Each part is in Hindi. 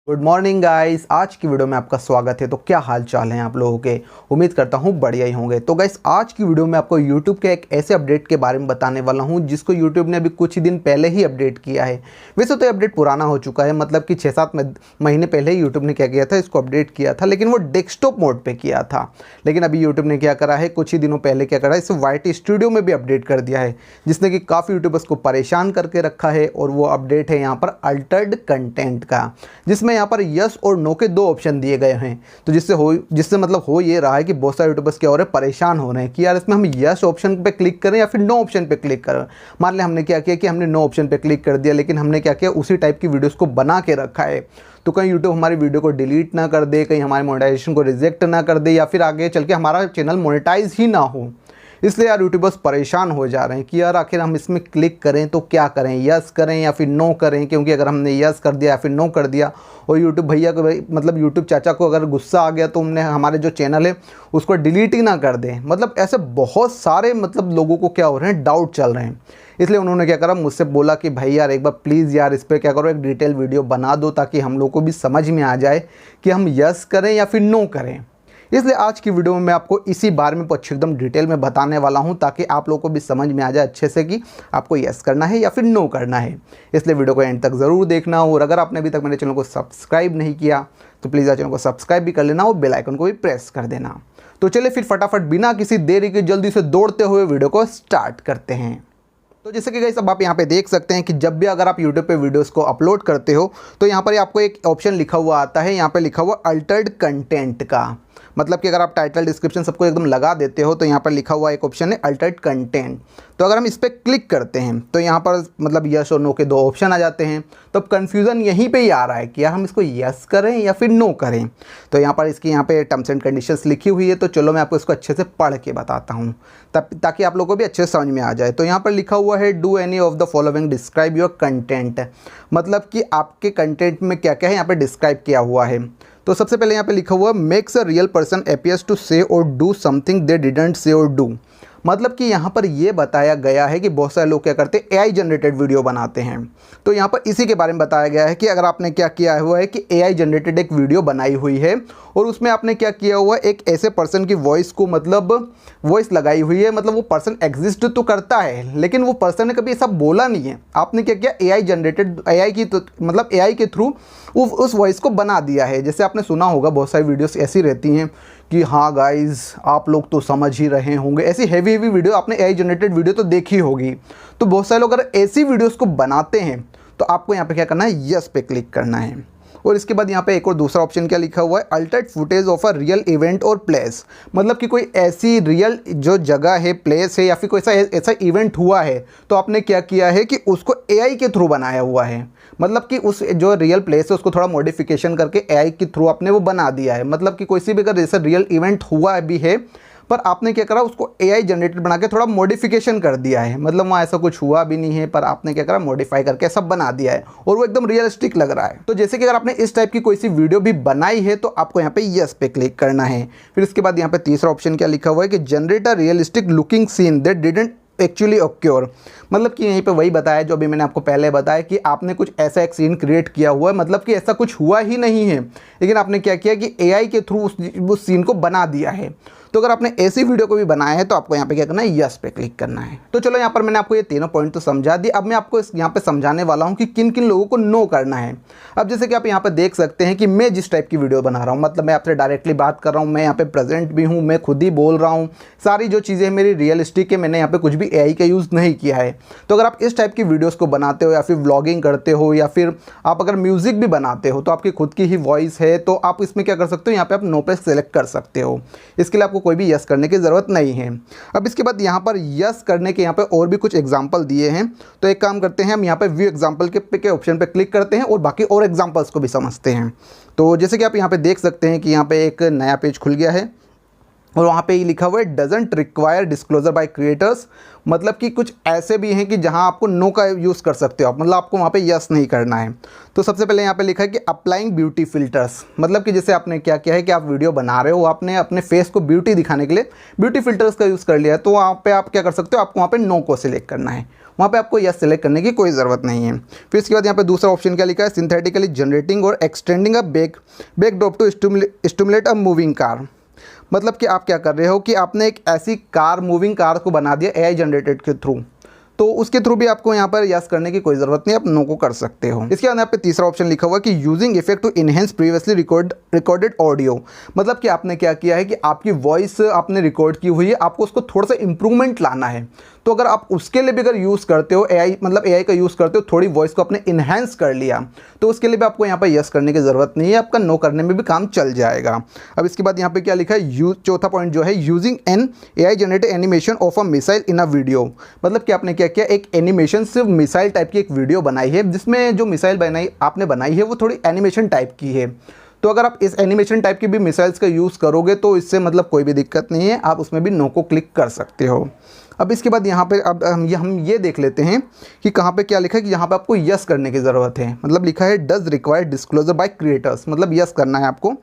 गुड मॉर्निंग गाइस, आज की वीडियो में आपका स्वागत है। तो क्या हाल चाल है आप लोगों के? उम्मीद करता हूँ बढ़िया ही होंगे। तो गाइस, आज की वीडियो में आपको YouTube के एक ऐसे अपडेट के बारे में बताने वाला हूँ जिसको YouTube ने अभी कुछ ही दिन पहले ही अपडेट किया है। वैसे तो ये अपडेट पुराना हो चुका है, मतलब कि 6-7 महीने पहले ही YouTube ने क्या किया था, इसको अपडेट किया था, लेकिन वो डेस्कटॉप मोड पर किया था। लेकिन अभी यूट्यूब ने क्या करा है, कुछ ही दिनों पहले क्या करा है, इसे YT स्टूडियो में भी अपडेट कर दिया है, जिसने कि काफ़ी यूट्यूबर्स को परेशान करके रखा है। और वो अपडेट है यहाँ पर अल्टर्ड कंटेंट का, जिसमें यहाँ पर यस और नो के 2 ऑप्शन दिए गए हैं। तो जिससे मतलब हो ये रहा है कि बहुत सारे यूट्यूबर्स क्या हो रहे हैं, परेशान हो रहे हैं कि यार इसमें हम यस ऑप्शन पे क्लिक करें या फिर नो ऑप्शन पे क्लिक करें। मान लें हमने क्या किया कि हमने नो ऑप्शन पे क्लिक कर दिया, लेकिन हमने क्या किया, उसी टाइप की वीडियोस को बना के रखा है। तो कहीं यूट्यूब हमारी वीडियो को डिलीट ना कर दे, कहीं हमारे मोनेटाइजेशन को रिजेक्ट ना कर दे, या फिर आगे चल के हमारा चैनल मोनेटाइज ही ना हो। इसलिए यार यूट्यूबर्स परेशान हो जा रहे हैं कि यार आखिर हम इसमें क्लिक करें तो क्या करें, यस करें या फिर नो करें। क्योंकि अगर हमने यस कर दिया या फिर नो कर दिया और यूट्यूब भैया को, मतलब यूट्यूब चाचा को अगर गुस्सा आ गया तो हमने हमारे जो चैनल है उसको डिलीट ही ना कर दें। मतलब ऐसे बहुत सारे लोगों को क्या हो रहे हैं, डाउट चल रहे हैं। इसलिए उन्होंने क्या करा, मुझसे बोला कि भाई यार एक बार प्लीज़ यार इस पर क्या करो, एक डिटेल वीडियो बना दो ताकि हम लोग को भी समझ में आ जाए कि हम यस करें या फिर नो करें। इसलिए आज की वीडियो में मैं आपको इसी बारे में कुछ एकदम डिटेल में बताने वाला हूं, ताकि आप लोगों को भी समझ में आ जाए अच्छे से कि आपको यस करना है या फिर नो करना है। इसलिए वीडियो को एंड तक ज़रूर देखना। और अगर आपने अभी तक मेरे चैनल को सब्सक्राइब नहीं किया तो प्लीज़ चैनल को सब्सक्राइब भी कर लेना और बेल आइकन को भी प्रेस कर देना। तो चलिए फिर फटाफट बिना किसी देरी के जल्दी से दौड़ते हुए वीडियो को स्टार्ट करते हैं। तो जैसे कि गाइस अब आप यहाँ पे देख सकते हैं कि जब भी अगर आप YouTube पे वीडियोस को अपलोड करते हो तो यहाँ पर आपको एक ऑप्शन लिखा हुआ आता है, यहाँ पे लिखा हुआ अल्टर्ड कंटेंट का। मतलब कि अगर आप टाइटल डिस्क्रिप्शन सबको एकदम लगा देते हो तो यहाँ पर लिखा हुआ एक ऑप्शन है अल्टर्ड कंटेंट। तो अगर हम इस पर क्लिक करते हैं तो यहाँ पर मतलब यस और नो के 2 ऑप्शन आ जाते हैं। तो अब कन्फ्यूज़न यहीं पे ही आ रहा है कि यार हम इसको यस करें या फिर नो करें। तो यहाँ पर इसकी यहाँ पे टर्म्स एंड कंडीशंस लिखी हुई है, तो चलो मैं आपको इसको अच्छे से पढ़ के बताता हूँ ताकि आप लोगों को भी अच्छे से समझ में आ जाए। तो यहाँ पर लिखा हुआ है do any of the following describe your content. मतलब कि आपके कंटेंट में क्या क्या है यहाँ पर डिस्क्राइब किया हुआ है। तो सबसे पहले यहाँ पे लिखा हुआ makes a real person appears to say और do something they didn't say और डू। मतलब कि यहाँ पर ये बताया गया है कि बहुत सारे लोग क्या करते हैं, AI जनरेटेड वीडियो बनाते हैं। तो यहाँ पर इसी के बारे में बताया गया है कि अगर आपने क्या किया हुआ है कि AI जनरेटेड एक वीडियो बनाई हुई है और उसमें आपने क्या किया हुआ है, एक ऐसे पर्सन की वॉइस को मतलब वॉइस लगाई हुई है। मतलब वो पर्सन एग्जिस्ट तो करता है लेकिन वो पर्सन ने कभी ऐसा बोला नहीं है। आपने क्या किया, AI जनरेटेड AI के थ्रू उस वॉइस को बना दिया है। जैसे आपने सुना होगा बहुत सारी वीडियोस ऐसी रहती हैं कि हाँ गाइस आप लोग तो समझ ही रहे होंगे, ऐसी हैवी वीडियो आपने AI जनरेटेड वीडियो तो देखी होगी। तो बहुत सारे लोग अगर ऐसी वीडियोस को बनाते हैं तो आपको यहाँ पे क्या करना है, यस पे क्लिक करना है। और इसके बाद यहाँ पे एक और दूसरा ऑप्शन क्या लिखा हुआ है, Altered footage of a real event और प्लेस। मतलब कि कोई ऐसी रियल जो जगह है, प्लेस है या फिर कोई ऐसा इवेंट हुआ है तो आपने क्या किया है कि उसको AI के थ्रू बनाया हुआ है। मतलब कि उस जो रियल प्लेस है उसको थोड़ा मॉडिफिकेशन करके AI के थ्रू आपने वो बना दिया है। मतलब कि कोई सी भी अगर जैसे रियल इवेंट हुआ भी है पर आपने क्या करा, उसको AI जनरेटेड बना के थोड़ा मॉडिफिकेशन कर दिया है। मतलब वहाँ ऐसा कुछ हुआ भी नहीं है पर आपने क्या करा, मॉडिफाई करके सब बना दिया है और वो एकदम रियलिस्टिक लग रहा है। तो जैसे कि अगर आपने इस टाइप की कोई सी वीडियो भी बनाई है तो आपको यहाँ पे यस पे क्लिक करना है। फिर इसके बाद यहाँ पे तीसरा ऑप्शन क्या लिखा हुआ है कि generate a realistic looking seen that didn't actually occur. मतलब कि यहीं पे वही बताया जो अभी मैंने आपको पहले बताया कि आपने कुछ ऐसा एक सीन क्रिएट किया हुआ है, मतलब कि ऐसा कुछ हुआ ही नहीं है, लेकिन आपने क्या किया कि AI के थ्रू उस सीन को बना दिया है। तो अगर आपने ऐसी वीडियो को भी बनाया है तो आपको यहाँ पे क्या करना है, यस पे क्लिक करना है। तो चलो यहाँ पर मैंने आपको ये तीनों पॉइंट तो समझा दिए। अब मैं आपको यहाँ पे समझाने वाला हूँ कि किन किन लोगों को नो करना है। अब जैसे कि आप यहाँ पे देख सकते हैं कि मैं जिस टाइप की वीडियो बना रहा हूँ, मतलब मैं आपसे डायरेक्टली बात कर रहा हूँ, मैं यहाँ पे प्रेजेंट भी हूँ, मैं खुद ही बोल रहा हूँ, सारी जो चीज़ें मेरी रियलिस्टिक है, मैंने यहाँ पे कुछ भी AI का यूज़ नहीं किया है। तो अगर आप इस टाइप की वीडियोज़ को बनाते हो या फिर व्लॉगिंग करते हो या फिर आप अगर म्यूज़िक भी बनाते हो तो आपकी खुद की ही वॉइस है, तो आप इसमें क्या कर सकते हो, यहाँ पे आप नो पे सेलेक्ट कर सकते हो। इसके लिए आपको कोई भी यस करने की ज़रूरत नहीं है। अब इसके बाद यहाँ पर यस करने के यहाँ पे और भी कुछ एग्जांपल दिए हैं। तो एक काम करते हैं, हम यहाँ पे व्यू एग्जांपल के ऑप्शन पे क्लिक करते हैं और बाकी और एग्जांपल्स को भी समझते हैं। तो जैसे कि आप यहाँ पे देख सकते हैं कि यहाँ पे एक नया पेज खुल गया है और वहाँ पे ये लिखा हुआ है doesn't require disclosure by creators. मतलब कि कुछ ऐसे भी हैं कि जहाँ आपको नो का यूज़ कर सकते हो आप, मतलब आपको वहाँ पे यस नहीं करना है। तो सबसे पहले यहाँ पे लिखा है कि अप्लाइंग ब्यूटी फिल्टर्स। मतलब कि जैसे आपने क्या किया है कि आप वीडियो बना रहे हो, आपने अपने फेस को ब्यूटी दिखाने के लिए ब्यूटी फिल्टर्स का यूज़ कर लिया है, तो वहाँ पे आप क्या कर सकते हो, आपको वहाँ पे नो को सिलेक्ट करना है। वहाँ पे आपको यस सेलेक्ट करने की कोई ज़रूरत नहीं है। फिर इसके बाद यहाँ पे दूसरा ऑप्शन क्या लिखा है, सिंथेटिकली जनरेटिंग और extending a backdrop to stimulate a moving car. मतलब कि आप क्या कर रहे हो कि आपने एक ऐसी कार, मूविंग कार को बना दिया एआई जनरेटेड के थ्रू, तो उसके थ्रू भी आपको यहाँ पर यस करने की कोई ज़रूरत नहीं, आप नो को कर सकते हो। इसके बाद यहाँ पे तीसरा ऑप्शन लिखा हुआ कि using effect to enhance previously recorded audio. मतलब कि आपने क्या किया है कि आपकी वॉइस आपने रिकॉर्ड की हुई है, आपको उसको थोड़ा सा इंप्रूवमेंट लाना है। तो अगर आप उसके लिए भी अगर यूज़ करते हो एआई, मतलब एआई का यूज़ करते हो, थोड़ी वॉइस को आपने इन्हेंस कर लिया, तो उसके लिए भी आपको यहाँ पर यस करने की ज़रूरत नहीं है, आपका नो करने में भी काम चल जाएगा। अब इसके बाद यहाँ पे क्या लिखा है, चौथा पॉइंट जो है, using an AI generated animation of a missile in a video. मतलब कि आपने क्या किया, एक एनिमेशन सिर्फ मिसाइल टाइप की एक वीडियो बनाई है, जिसमें जो मिसाइल आपने बनाई है वो थोड़ी एनिमेशन टाइप की है। तो अगर आप इस एनिमेशन टाइप की भी मिसाइल्स का यूज़ करोगे तो इससे मतलब कोई भी दिक्कत नहीं है, आप उसमें भी नो को क्लिक कर सकते हो। अब इसके बाद यहाँ पे अब हम ये देख लेते हैं कि कहाँ पे क्या लिखा है कि यहाँ पे आपको यस करने की ज़रूरत है। मतलब लिखा है does require disclosure by creators, मतलब यस करना है आपको।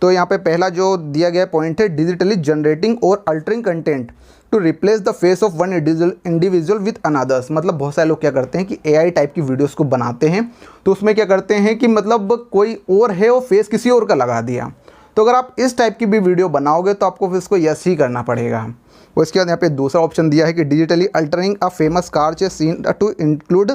तो यहाँ पे पहला जो दिया गया पॉइंट है, डिजिटली जनरेटिंग और altering content to replace the face of one individual with another's. मतलब बहुत सारे लोग क्या करते हैं कि एआई टाइप की वीडियोस को बनाते हैं, तो उसमें क्या करते हैं कि मतलब कोई और है वो फेस किसी और का लगा दिया। तो अगर आप इस टाइप की भी वीडियो बनाओगे तो आपको फिर इसको यस ही करना पड़ेगा। उसके बाद यहाँ पे दूसरा ऑप्शन दिया है कि digitally altering a famous car chase scene to include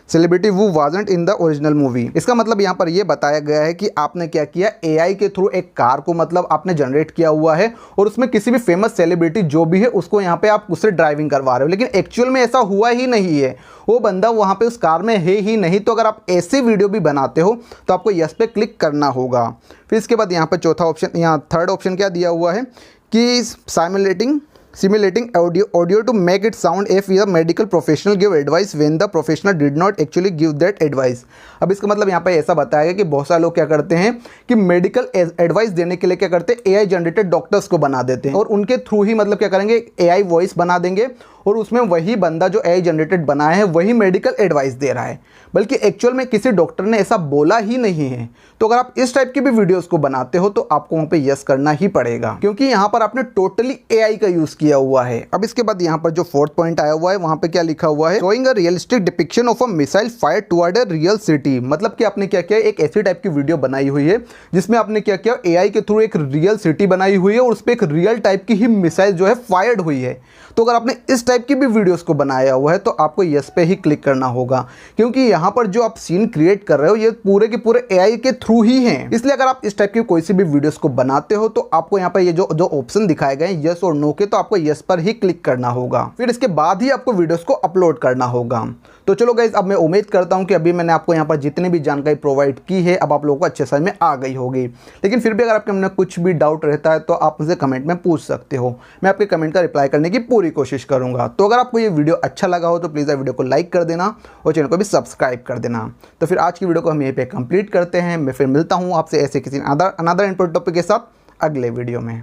celebrity who wasn't in the original movie. इसका मतलब यहाँ पर ये बताया गया है कि आपने क्या किया, एआई के थ्रू एक कार को मतलब आपने जनरेट किया हुआ है और उसमें किसी भी फेमस सेलिब्रिटी जो भी है उसको यहाँ पे आप उससे ड्राइविंग करवा रहे हो, लेकिन एक्चुअल में ऐसा हुआ ही नहीं है, वो बंदा वहाँ पे उस कार में है ही नहीं। तो अगर आप ऐसी वीडियो भी बनाते हो तो आपको यस पे क्लिक करना होगा। फिर इसके बाद यहाँ पर चौथा ऑप्शन, यहाँ थर्ड ऑप्शन क्या दिया हुआ है कि simulating audio to make it sound if a medical professional give advice when the professional did not actually give that advice। अब इसका मतलब यहाँ पे ऐसा बताया गया कि बहुत सारे लोग क्या करते हैं कि मेडिकल एडवाइस देने के लिए क्या करते हैं, एआई जनरेटेड डॉक्टर्स को बना देते हैं और उनके थ्रू ही मतलब क्या करेंगे, एआई वॉइस बना देंगे और उसमें वही बंदा जो एआई जनरेटेड बनाया है वही मेडिकल एडवाइस दे रहा है, बल्कि एक्चुअल में किसी डॉक्टर ने ऐसा बोला ही नहीं है। तो अगर आप इस टाइप की भी वीडियोस को बनाते हो तो आपको वहाँ पे यस करना ही पड़ेगा, क्योंकि यहाँ पर आपने टोटली एआई का यूज़ किया हुआ है। अब इसके बाद यहाँ पर जो फोर्थ पॉइंट आया हुआ है वहाँ पे क्या लिखा हुआ है, showing a realistic depiction of a missile fire toward a real city. मतलब कि आपने क्या किया, एक ऐसी टाइप की वीडियो बनाई हुई है जिसमें आपने क्या किया, एआई के थ्रू एक रियल सिटी बनाई हुई है और उस पर एक रियल टाइप की ही मिसाइल जो है फायर्ड हुई है। तो अगर आपने इस टाइप की भी वीडियोस को बनाया हुआ है तो आपको यस पे ही क्लिक करना होगा, क्योंकि यहाँ पर जो आप सीन क्रिएट कर रहे हो ये पूरे के पूरे एआई के थ्रू ही हैं। इसलिए अगर आप इस टाइप की कोई सी भी वीडियोस को बनाते हो तो आपको यहाँ पर ये जो ऑप्शन दिखाए गए हैं यस और नो के, तो आपको यस पर ही क्लिक करना होगा। फिर इसके बाद ही आपको वीडियोस को अपलोड करना होगा। तो चलो गाइस, अब मैं उम्मीद करता हूँ कि अभी मैंने आपको यहाँ पर जितनी भी जानकारी प्रोवाइड की है अब आप लोगों को अच्छे समझ में आ गई होगी। लेकिन फिर भी अगर आपके मन में कुछ भी डाउट रहता है तो आप मुझे कमेंट में पूछ सकते हो, मैं आपके कमेंट का रिप्लाई करने की पूरी कोशिश करूँगा। तो अगर आपको ये वीडियो अच्छा लगा हो तो प्लीज़ वीडियो को लाइक कर देना और चैनल को भी सब्सक्राइब कर देना। तो फिर आज की वीडियो को हम यहीं पर कंप्लीट करते हैं। मैं फिर मिलता हूँ आपसे ऐसे किसी अनदर इंपॉर्टेंट टॉपिक के साथ अगले वीडियो में।